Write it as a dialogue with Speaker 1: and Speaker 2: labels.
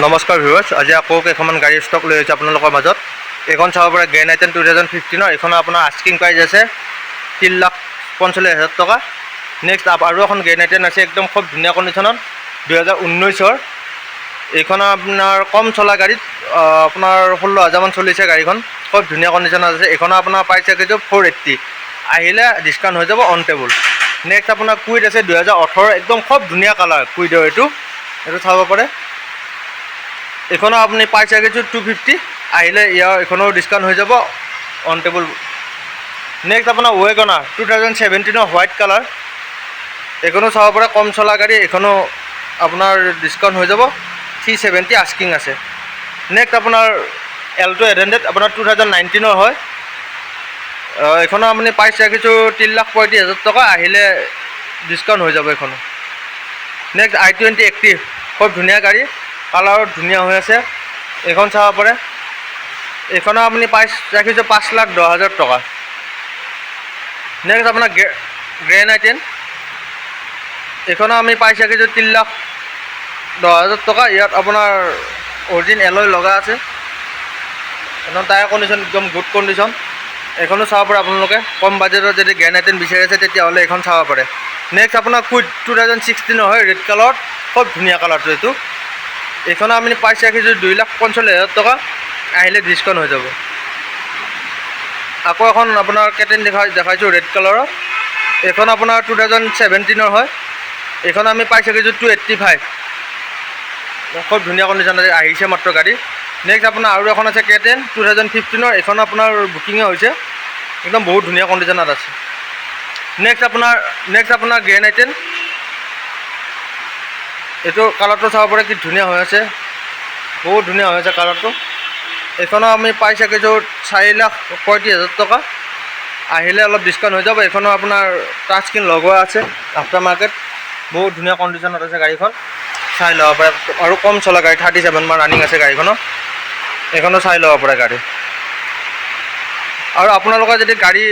Speaker 1: নমস্কাৰ ভিউৱাৰ্ছ, আজি আকৌ কেইখনমান গাড়ী ষ্টক লৈ আহিছোঁ আপোনালোকৰ মাজত। এইখন চাব পাৰে গ্ৰেণ্ড আইটেন 2015। এইখনৰ আপোনাৰ আস্কিং প্ৰাইচ আছে 3,45,000 টকা। নেক্সট আৰু এখন গ্ৰেণ্ড আইটেন আছে, একদম খুব ধুনীয়া কণ্ডিশ্যনত 2019-ৰ। এইখনৰ আপোনাৰ কম চলা গাড়ীত আপোনাৰ 16,000 মান চলিছে গাড়ীখন, খুব ধুনীয়া কণ্ডিশ্যনত আছে। এইখনৰ আপোনাৰ প্ৰাইচ ৰাখিছোঁ 480, আহিলে ডিছকাউণ্ট হৈ যাব অন টেবুল। নেক্সট আপোনাৰ কুইড আছে 2018, একদম খুব ধুনীয়া কালাৰ কুইডৰ। এইটো চাব পাৰে। এইখনৰ আপুনি প্ৰাইচ ৰাখিছোঁ 250, আহিলে এইখনৰ ডিছকাউণ্ট হৈ যাব অন টেবুল। নেক্সট আপোনাৰ ৱেগনাৰ 2017-ৰ হোৱাইট কালাৰ, এইখনো চাব পাৰে, কম চলা গাড়ী। এইখনো আপোনাৰ ডিছকাউণ্ট হৈ যাব 370, আস্কিং আছে। নেক্সট আপোনাৰ এল্টো 800, আপোনাৰ 2019-ৰ হয়। এইখনৰ আপুনি প্ৰাইচ ৰাখিছোঁ 3,35,000 টকা, আহিলে ডিছকাউণ্ট হৈ যাব এইখনো। নেক্সট i20 এক্টিভ, খুব ধুনীয়া গাড়ী, কালাৰত ধুনীয়া হৈ আছে। এইখন চাব পাৰে। এইখনৰ আপুনি প্ৰাইচ ৰাখিছোঁ 5,10,000 টকা। নেক্সট আপোনাৰ গ্ৰেণ্ড আইটেন, এইখনৰ আমি প্ৰাইচ ৰাখিছোঁ 3,10,000 টকা। ইয়াত আপোনাৰ অৰিজিন এলয় লগা আছে, একদম টায়াৰ কণ্ডিশ্যন একদম গুড কণ্ডিশ্যন। এইখনো চাব পাৰে আপোনালোকে, কম বাজেটত যদি গ্ৰেণ্ড আইটেন বিচাৰি আছে তেতিয়াহ'লে এইখন চাব পাৰে। নেক্সট আপোনাৰ কুইড 2016-ৰ হয়, ৰেড কালাৰত, খুব ধুনীয়া কালাৰটো এইটো। এইখনৰ আমি প্ৰাইচ ৰাখিছোঁ 2,45,000 টকা, আহিলে ডিছকাউণ্ট হৈ যাব। আকৌ এখন আপোনাৰ কেটেন দেখাইছোঁ ৰেড কালাৰৰ, এইখন আপোনাৰ 2017-ৰ হয়। এইখন আমি প্ৰাইচ ৰাখিছোঁ 285, খুব ধুনীয়া কণ্ডিশ্যন আছে, আহিছে মাত্ৰ গাড়ী। নেক্সট আপোনাৰ আৰু এখন আছে কেটেন 2015-ৰ, এইখন আপোনাৰ বুকিঙে হৈছে, একদম বহুত ধুনীয়া কণ্ডিশ্যনত আছে। নেক্সট আপোনাৰ গ্ৰেণ্ড আইটেন, এইটো কালাৰটো চাব পাৰে, কি ধুনীয়া হৈ আছে, বহুত ধুনীয়া হৈ আছে কালাৰটো। এইখনৰ আমি প্ৰাইচ ৰাখিছোঁ 4,35,000 টকা, আহিলে অলপ ডিছকাউণ্ট হৈ যাব। এইখনো আপোনাৰ টাচ স্ক্ৰীন লগোৱা আছে, আফটাৰ মাৰ্কেট, বহুত ধুনীয়া কণ্ডিশ্যনত আছে গাড়ীখন, চাই ল'ব পাৰে। আৰু কম চলা গাড়ী, 37 মান ৰানিং আছে গাড়ীখনৰ, এইখনো চাই ল'ব পাৰে গাড়ী। আৰু আপোনালোকৰ যদি গাড়ী